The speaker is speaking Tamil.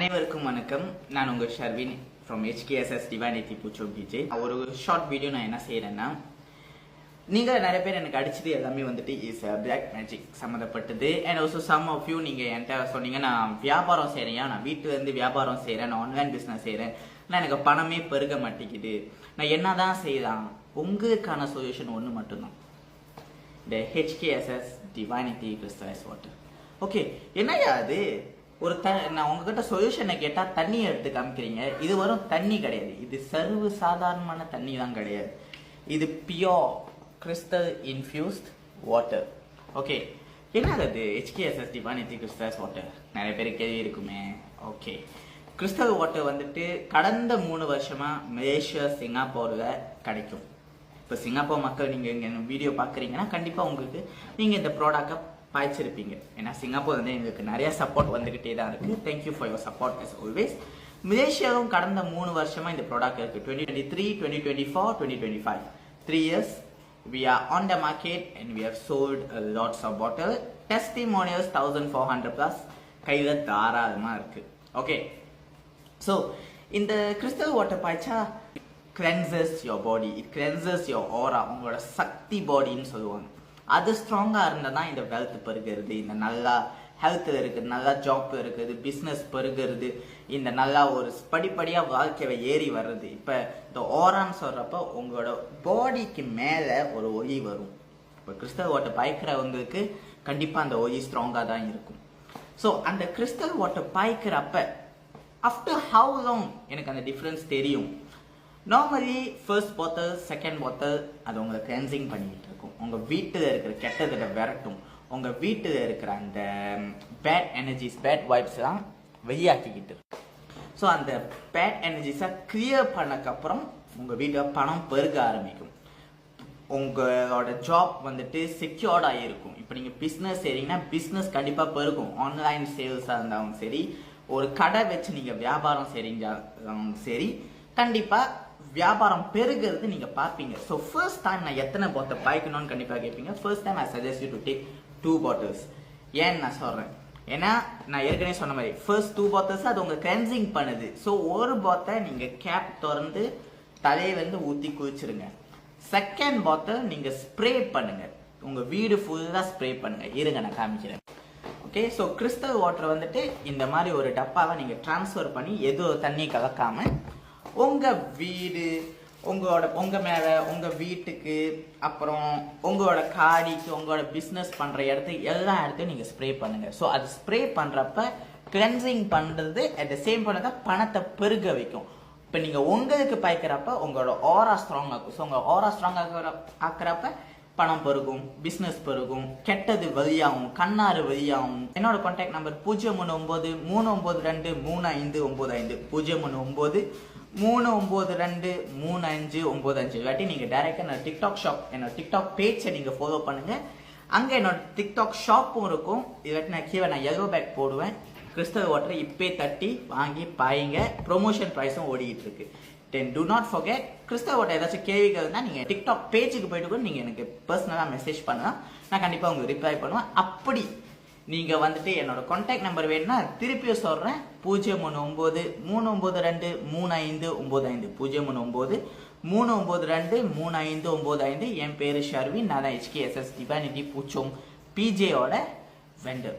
அனைவருக்கும் வணக்கம். நான் உங்கள் ஷர்வின் ஃப்ரம் HKSS டிவைனிட்டி பூச்சோ பிஜே. ஒரு ஷார்ட் வீடியோ நான் என்ன செய்கிறேன்னா, நீங்கள் நிறைய பேர் எனக்கு அடிச்சது எல்லாமே வந்துட்டு இஸ் பிளாக் மேஜிக் சம்மந்தப்பட்டது. And also some of you நீங்கள் என்கிட்ட சொன்னீங்க, நான் வியாபாரம் செய்கிறேன், நான் வீட்டிலேருந்து வியாபாரம் செய்கிறேன், நான் ஆன்லைன் பிஸ்னஸ் செய்கிறேன், ஆனால் எனக்கு பணமே பெருக மாட்டேங்குது, நான் என்ன தான் செய்யலாம்? உங்களுக்கான சொல்யூஷன் ஒன்று மட்டும்தான், இந்த HKSS divinity crystallise water. Okay, என்னையா அது? ஒரு நான் உங்ககிட்ட சொல்யூஷனை கேட்டால் தண்ணியை எடுத்து காமிக்கிறீங்க. இது வரும் தண்ணி கிடையாது, இது சர்வ சாதாரணமான தண்ணி தான் கிடையாது. இது pure crystal infused water. Okay, என்னது அது? HKSS டிவைனிட்டி கிறிஸ்டலைஸ் வாட்டர் நிறைய பேர் கேள்வி இருக்குமே. ஓகே, கிறிஸ்டல் வாட்டர் வந்துட்டு கடந்த 3 வருஷமா மலேசியா, சிங்கப்பூரில் கிடைக்கும். இப்போ சிங்கப்பூர் மக்கள் நீங்கள் இங்கே வீடியோ பார்க்குறீங்கன்னா கண்டிப்பாக உங்களுக்கு நீங்கள் இந்த ப்ராடக்டை பாய்ச்சிருப்பீங்க. ஏன்னா சிங்கப்பூர் வந்து எங்களுக்கு நிறைய சப்போர்ட் வந்துகிட்டே தான் இருக்குது. Thank you for your support as always. மலேசியாவும் கடந்த 3 வருஷமா இந்த ப்ராடக்ட் இருக்குது. 2023, 2024, 2025 3 years we are on the market and we have sold lots of bottle. Testimonials 1400 plus கையில் தாராளமாக இருக்குது. ஓகே, ஸோ இந்த கிறிஸ்டல் வாட்டர் பாய்ச்சா cleanses your body, it cleanses your aura, உங்களோட சக்தி பாடின்னு சொல்லுவாங்க. அது ஸ்ட்ராங்காக இருந்தால் தான் இந்த வெல்த் பெருகிறது, இந்த நல்லா ஹெல்த்தில் இருக்குது, நல்லா ஜாப் இருக்குது, பிஸ்னஸ் பெருகிறது, இந்த நல்லா ஒரு படிப்படியாக வாழ்க்கையை ஏறி வர்றது. இப்போ இந்த ஓரான்னு சொல்கிறப்ப உங்களோட பாடிக்கு மேலே ஒரு ஒளி வரும். இப்போ கிறிஸ்டல் வாட்டர் பாய்க்கிறவங்களுக்கு கண்டிப்பாக அந்த ஒளி ஸ்ட்ராங்காக தான் இருக்கும். ஸோ அந்த கிறிஸ்டல் வாட்டர் பாய்க்கிறப்ப ஆஃப்டர் ஹவு லாங் எனக்கு அந்த டிஃப்ரென்ஸ் தெரியும். Normally first bottle, second bottle அது உங்களை கிளென்சிங் பண்ணிக்கிட்டு இருக்கும். உங்கள் வீட்டில் இருக்கிற கெட்டதை விரட்டும், உங்கள் வீட்டில் இருக்கிற அந்த பேட் எனர்ஜிஸ், பேட் வைப்ஸ்லாம் வெளியாக்கிக்கிட்டு இருக்கு. ஸோ அந்த பேட் எனர்ஜிஸை கிளியர் பண்ணக்கப்புறம் உங்கள் வீட்டில் பணம் பெருக ஆரம்பிக்கும். உங்களோட ஜாப் வந்துட்டு செக்யூர்டாக இருக்கும். இப்போ நீங்கள் பிஸ்னஸ் செய்கிறீங்கன்னா பிஸ்னஸ் கண்டிப்பாக பெருகும். ஆன்லைன் சேல்ஸாக இருந்தாலும் சரி, ஒரு கடை வச்சு நீங்கள் வியாபாரம் செய்கிறீங்களாலும் சரி, கண்டிப்பாக வியாபாரம் பெருகிறது நீங்க பார்ப்பீங்க. ஸோ ஃபர்ஸ்ட் டைம் நான் எத்தனை பாட்டில் பாய்க்கணும்னு கண்டிப்பாக கேட்பீங்க. First time I suggest you to take 2 bottles. ஏன்னு நான் சொல்றேன், ஏன்னா நான் ஏற்கனவே சொன்ன மாதிரி ஃபர்ஸ்ட் 2 bottles அது உங்க கிளென்சிங் பண்ணுது. ஸோ ஒரு பாட்டில் நீங்க கேப் திறந்து தலையை வந்து ஊற்றி குளிச்சிருங்க. செகண்ட் பாட்டில் நீங்க ஸ்ப்ரே பண்ணுங்க, உங்க வீடு ஃபுல்லாக ஸ்ப்ரே பண்ணுங்க. இருங்க நான் காமிக்கிறேன். ஓகே, ஸோ கிறிஸ்டல் வாட்டர் வந்துட்டு இந்த மாதிரி ஒரு டப்பாவை நீங்க டிரான்ஸ்ஃபர் பண்ணி எதுவும் தண்ணி கலக்காம உங்க வீடு, உங்க மேல, உங்க வீட்டுக்கு, அப்புறம் உங்களோட காடிக்கு, உங்களோட பிஸ்னஸ் பண்ற இடத்துக்கு, எல்லா இடத்தையும் நீங்க ஸ்ப்ரே பண்ணுங்க. ஸோ அது ஸ்ப்ரே பண்றப்ப கிளென்சிங் பண்றது அட் த சேம் பண்ணத பணத்தை பெருக வைக்கும். இப்போ நீங்க உங்களுக்கு பாய்க்கிறப்ப உங்களோட ஆரா ஸ்ட்ராங் ஆகும். ஸோ உங்க ஆரா ஸ்ட்ராங் ஆக்குறப்ப பணம் பெருகும், பிஸ்னஸ் பெருகும், கெட்டது வெளியாகும், கண்ணாறு வெளியாகும். என்னோட கான்டாக்ட் நம்பர் 039 392 3595 039 392 3595. இல்லாட்டி நீங்க டைரக்டா என்னோட டிக்டாக் ஷாப், என்னோட டிக்டாக் பேஜை நீங்க ஃபாலோ பண்ணுங்க. அங்க என்னோட டிக்டாக் ஷாப்பும் இருக்கும். இல்லாட்டி நான் கீழே நான் yellow பேக் போடுவேன். கிறிஸ்டல் வாட்டர் இப்பே தட்டி வாங்கி பாயுங்க. ப்ரொமோஷன் ப்ரைஸும் ஓடிக்கிட்டு இருக்கு. Then do not forget, crystal water ஏதாச்சும் கேள்விகள்னா நீங்க டிக்டாக் பேஜுக்கு போயிட்டு கூட நீங்க எனக்கு பர்சனலா மெசேஜ் பண்ணலாம். நான் கண்டிப்பா உங்களுக்கு ரிப்ளை பண்ணுவேன். அப்படி நீங்க வந்துட்டு என்னோட கான்டாக்ட் நம்பர் வேணும்னா திருப்பியும் சொல்றேன், 039 392 3595 039 392 3595. என் பேரு ஷர்வின், நான் தான் HKSS டிவைனிட்டி பூச்சோம் பிஜேயோட வெண்டர்.